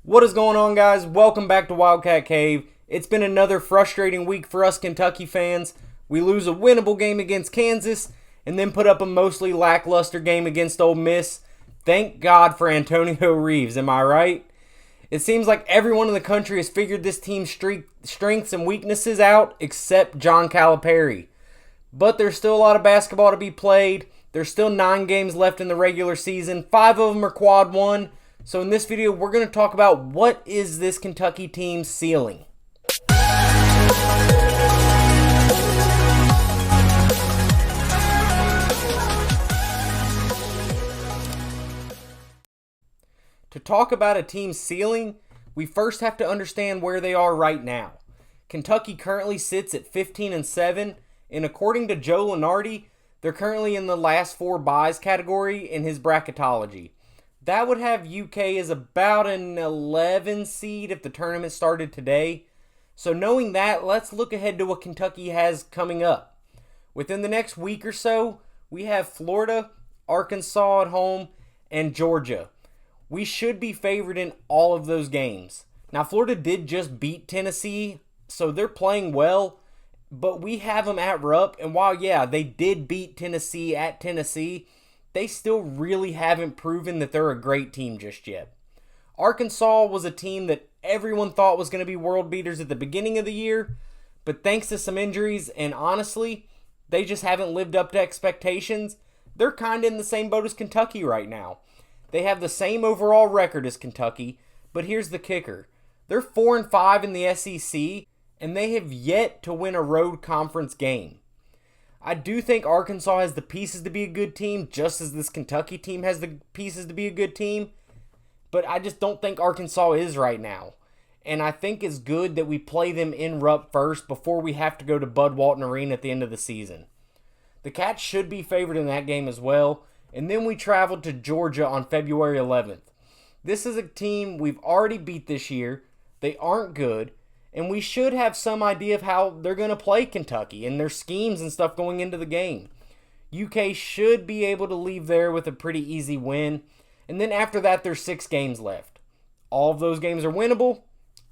What is going on, guys? Welcome back to Wildcat Cave. It's been another frustrating week for us Kentucky fans. We lose a winnable game against Kansas and then put up a mostly lackluster game against Ole Miss. Thank God for Antonio Reeves, am I right? It seems like everyone in the country has figured this team's strengths and weaknesses out except John Calipari. But there's still a lot of basketball to be played. There's still 9 games left in the regular season. 5 of them are quad 1. So in this video, we're going to talk about what is this Kentucky team's ceiling. To talk about a team's ceiling, we first have to understand where they are right now. Kentucky currently sits at 15-7, and according to Joe Lunardi, they're currently in the last 4 buys category in his bracketology. That would have UK as about an 11 seed if the tournament started today. So knowing that, let's look ahead to what Kentucky has coming up. Within the next week or so, we have Florida, Arkansas at home, and Georgia. We should be favored in all of those games. Now, Florida did just beat Tennessee, so they're playing well, but we have them at Rupp, and while, yeah, they did beat Tennessee at Tennessee, they still really haven't proven that they're a great team just yet. Arkansas was a team that everyone thought was going to be world beaters at the beginning of the year, but thanks to some injuries, and honestly, they just haven't lived up to expectations. They're kind of in the same boat as Kentucky right now. They have the same overall record as Kentucky, but here's the kicker. They're 4-5 in the SEC, and they have yet to win a road conference game. I do think Arkansas has the pieces to be a good team, just as this Kentucky team has the pieces to be a good team, but I just don't think Arkansas is right now. And I think it's good that we play them in Rupp first before we have to go to Bud Walton Arena at the end of the season. The Cats should be favored in that game as well, and then we traveled to Georgia on February 11th. This is a team we've already beat this year. They aren't good, and we should have some idea of how they're going to play Kentucky and their schemes and stuff going into the game. UK should be able to leave there with a pretty easy win, and then after that there's 6 games left. All of those games are winnable.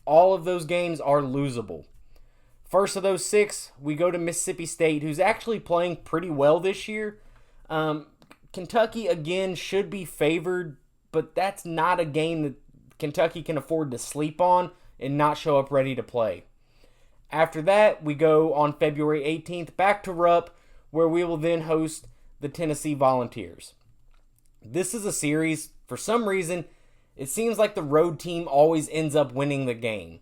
All of those games are losable. First of those 6, we go to Mississippi State, who's actually playing pretty well this year. Kentucky, again, should be favored, but that's not a game that Kentucky can afford to sleep on and not show up ready to play. After that, we go on February 18th back to Rupp, where we will then host the Tennessee Volunteers. This is a series, for some reason, it seems like the road team always ends up winning the game.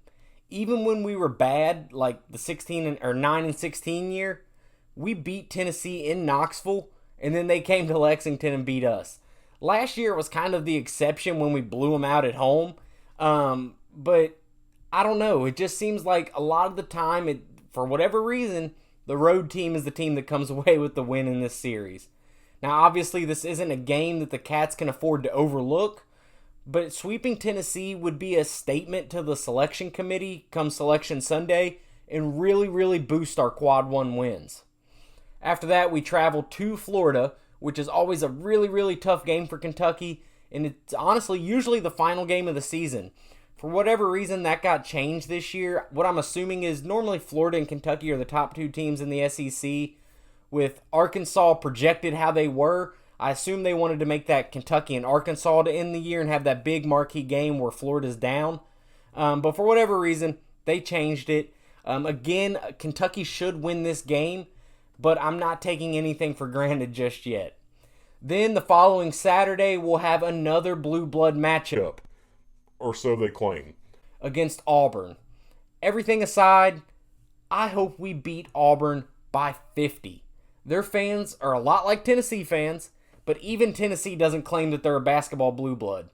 Even when we were bad, like the 9-16 year, we beat Tennessee in Knoxville, and then they came to Lexington and beat us. Last year was kind of the exception when we blew them out at home, but I don't know. It just seems like a lot of the time, for whatever reason, the road team is the team that comes away with the win in this series. Now, obviously, this isn't a game that the Cats can afford to overlook, but sweeping Tennessee would be a statement to the selection committee come Selection Sunday and really, really boost our quad 1 wins. After that, we travel to Florida, which is always a really, really tough game for Kentucky, and it's honestly usually the final game of the season. For whatever reason, that got changed this year. What I'm assuming is normally Florida and Kentucky are the top 2 teams in the SEC. With Arkansas projected how they were, I assume they wanted to make that Kentucky and Arkansas to end the year and have that big marquee game where Florida's down. But for whatever reason, they changed it. Again, Kentucky should win this game, but I'm not taking anything for granted just yet. Then the following Saturday, we'll have another blue blood matchup. Or so they claim. Against Auburn. Everything aside, I hope we beat Auburn by 50. Their fans are a lot like Tennessee fans, but even Tennessee doesn't claim that they're a basketball blue blood.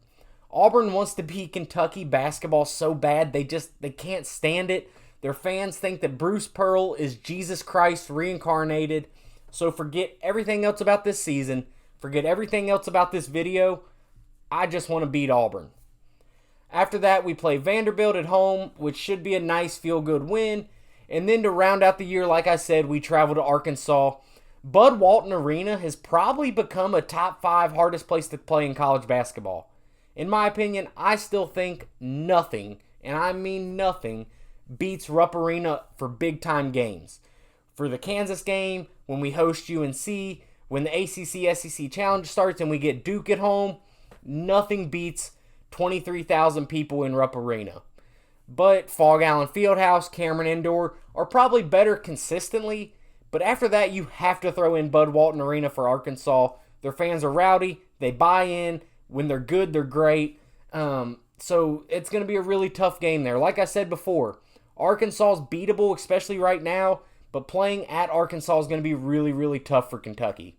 Auburn wants to beat Kentucky basketball so bad they can't stand it. Their fans think that Bruce Pearl is Jesus Christ reincarnated. So forget everything else about this season. Forget everything else about this video. I just want to beat Auburn. After that, we play Vanderbilt at home, which should be a nice feel-good win. And then to round out the year, like I said, we travel to Arkansas. Bud Walton Arena has probably become a top 5 hardest place to play in college basketball. In my opinion, I still think nothing, and I mean nothing, beats Rupp Arena for big-time games. For the Kansas game, when we host UNC, when the ACC SEC Challenge starts and we get Duke at home, nothing beats 23,000 people in Rupp Arena. But Fog Allen Fieldhouse, Cameron Indoor are probably better consistently, but after that you have to throw in Bud Walton Arena for Arkansas. Their fans are rowdy, they buy in, when they're good, they're great. So it's going to be a really tough game there. Like I said before, Arkansas is beatable, especially right now, but playing at Arkansas is going to be really, really tough for Kentucky.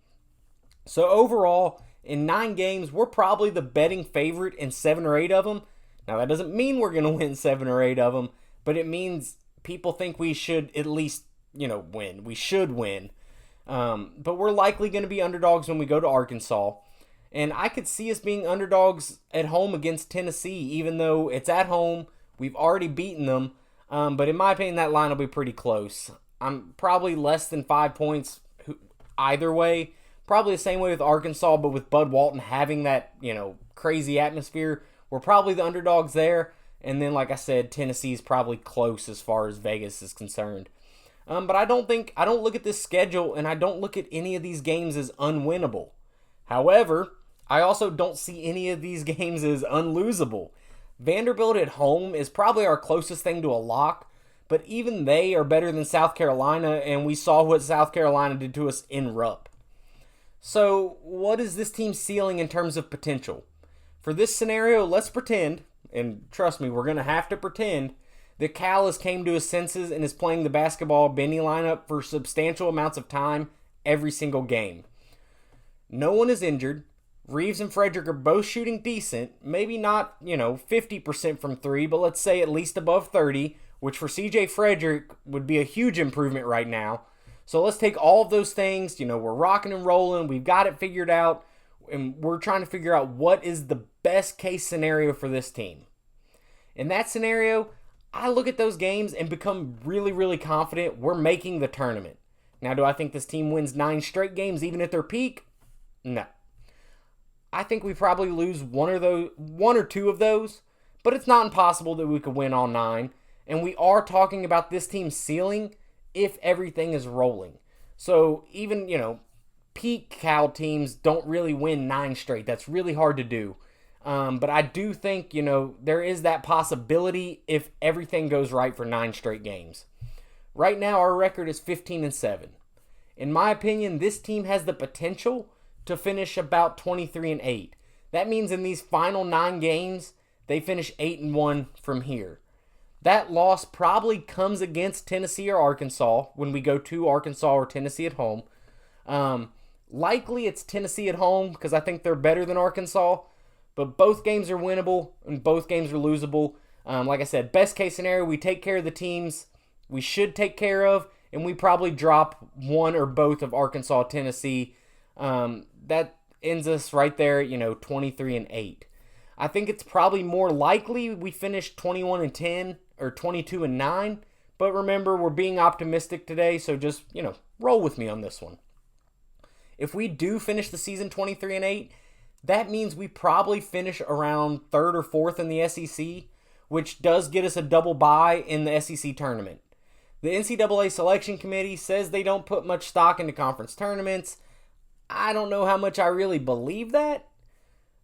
So overall, in 9 games, we're probably the betting favorite in 7 or 8 of them. Now, that doesn't mean we're going to win 7 or 8 of them, but it means people think we should at least, win. We should win. But we're likely going to be underdogs when we go to Arkansas. And I could see us being underdogs at home against Tennessee, even though it's at home. We've already beaten them. But in my opinion, that line will be pretty close. I'm probably less than 5 points either way. Probably the same way with Arkansas, but with Bud Walton having that, crazy atmosphere, we're probably the underdogs there. And then, like I said, Tennessee's probably close as far as Vegas is concerned. But I don't look at this schedule and I don't look at any of these games as unwinnable. However, I also don't see any of these games as unlosable. Vanderbilt at home is probably our closest thing to a lock, but even they are better than South Carolina, and we saw what South Carolina did to us in Rupp. So, what is this team's ceiling in terms of potential? For this scenario, let's pretend, and trust me, we're going to have to pretend, that Cal has came to his senses and is playing the basketball Benny lineup for substantial amounts of time every single game. No one is injured. Reeves and Frederick are both shooting decent. Maybe not, 50% from 3, but let's say at least above 30, which for CJ Frederick would be a huge improvement right now. So let's take all of those things. We're rocking and rolling. We've got it figured out. And we're trying to figure out what is the best case scenario for this team. In that scenario, I look at those games and become really, really confident we're making the tournament. Now, do I think this team wins 9 straight games even at their peak? No. I think we probably lose one or two of those, but it's not impossible that we could win all 9. And we are talking about this team's ceiling if everything is rolling. So even, peak Cal teams don't really win 9 straight. That's really hard to do. But I do think, there is that possibility if everything goes right for 9 straight games. Right now, our record is 15-7. In my opinion, this team has the potential to finish about 23-8. That means in these final 9 games, they finish 8-1 from here. That loss probably comes against Tennessee or Arkansas when we go to Arkansas or Tennessee at home. Likely it's Tennessee at home because I think they're better than Arkansas. But both games are winnable and both games are losable. Like I said, best case scenario, we take care of the teams we should take care of, and we probably drop one or both of Arkansas, Tennessee. That ends us right there, 23-8. I think it's probably more likely we finish 21-10 or 22-9. But remember, we're being optimistic today, so just, roll with me on this one. If we do finish the season 23-8, that means we probably finish around 3rd or 4th in the SEC, which does get us a double bye in the SEC tournament. The NCAA Selection Committee says they don't put much stock into conference tournaments. I don't know how much I really believe that,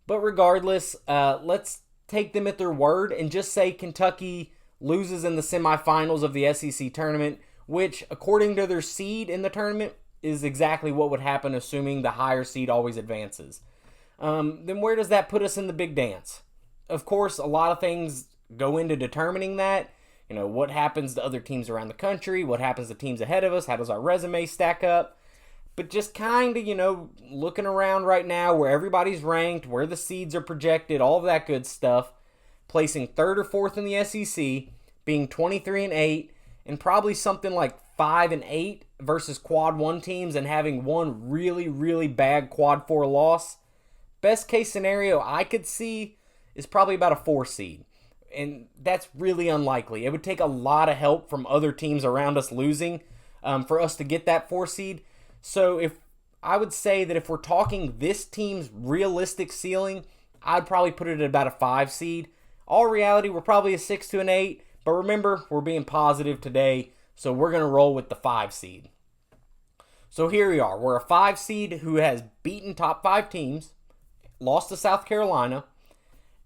but regardless, let's take them at their word and just say Kentucky loses in the semifinals of the SEC tournament, which, according to their seed in the tournament, is exactly what would happen assuming the higher seed always advances. Then where does that put us in the big dance? Of course, a lot of things go into determining that. What happens to other teams around the country? What happens to teams ahead of us? How does our resume stack up? But just kind of, looking around right now where everybody's ranked, where the seeds are projected, all of that good stuff, placing 3rd or 4th in the SEC, being 23-8, and probably something like 5-8 versus quad 1 teams and having one really, really bad quad 4 loss. Best case scenario I could see is probably about a 4 seed. And that's really unlikely. It would take a lot of help from other teams around us losing for us to get that 4 seed. So I would say that if we're talking this team's realistic ceiling, I'd probably put it at about a 5 seed. All reality, we're probably a 6 to an 8. But remember, we're being positive today, so we're going to roll with the 5 seed. So here we are. We're a 5 seed who has beaten top 5 teams, lost to South Carolina,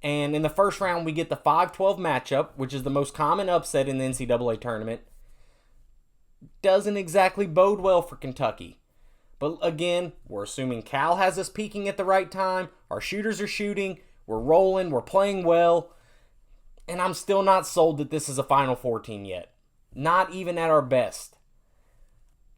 and in the first round we get the 5-12 matchup, which is the most common upset in the NCAA tournament. Doesn't exactly bode well for Kentucky. But again, we're assuming Cal has us peaking at the right time. Our shooters are shooting. We're rolling. We're playing well. And I'm still not sold that this is a Final Four team yet. Not even at our best.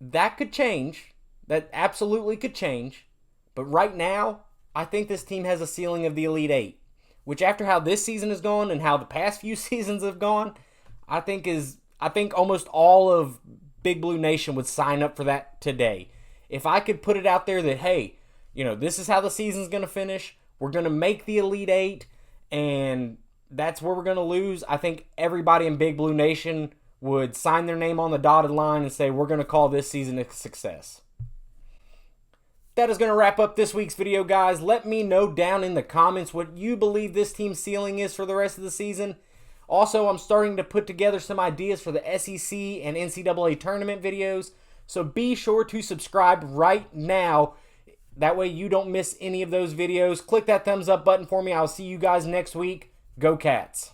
That could change. That absolutely could change. But right now, I think this team has a ceiling of the Elite Eight. Which after how this season has gone and how the past few seasons have gone, I think almost all of Big Blue Nation would sign up for that today. If I could put it out there that, hey, this is how the season's going to finish. We're going to make the Elite Eight, and that's where we're going to lose. I think everybody in Big Blue Nation would sign their name on the dotted line and say, we're going to call this season a success. That is going to wrap up this week's video, guys. Let me know down in the comments what you believe this team's ceiling is for the rest of the season. Also, I'm starting to put together some ideas for the SEC and NCAA tournament videos. So be sure to subscribe right now. That way you don't miss any of those videos. Click that thumbs up button for me. I'll see you guys next week. Go Cats.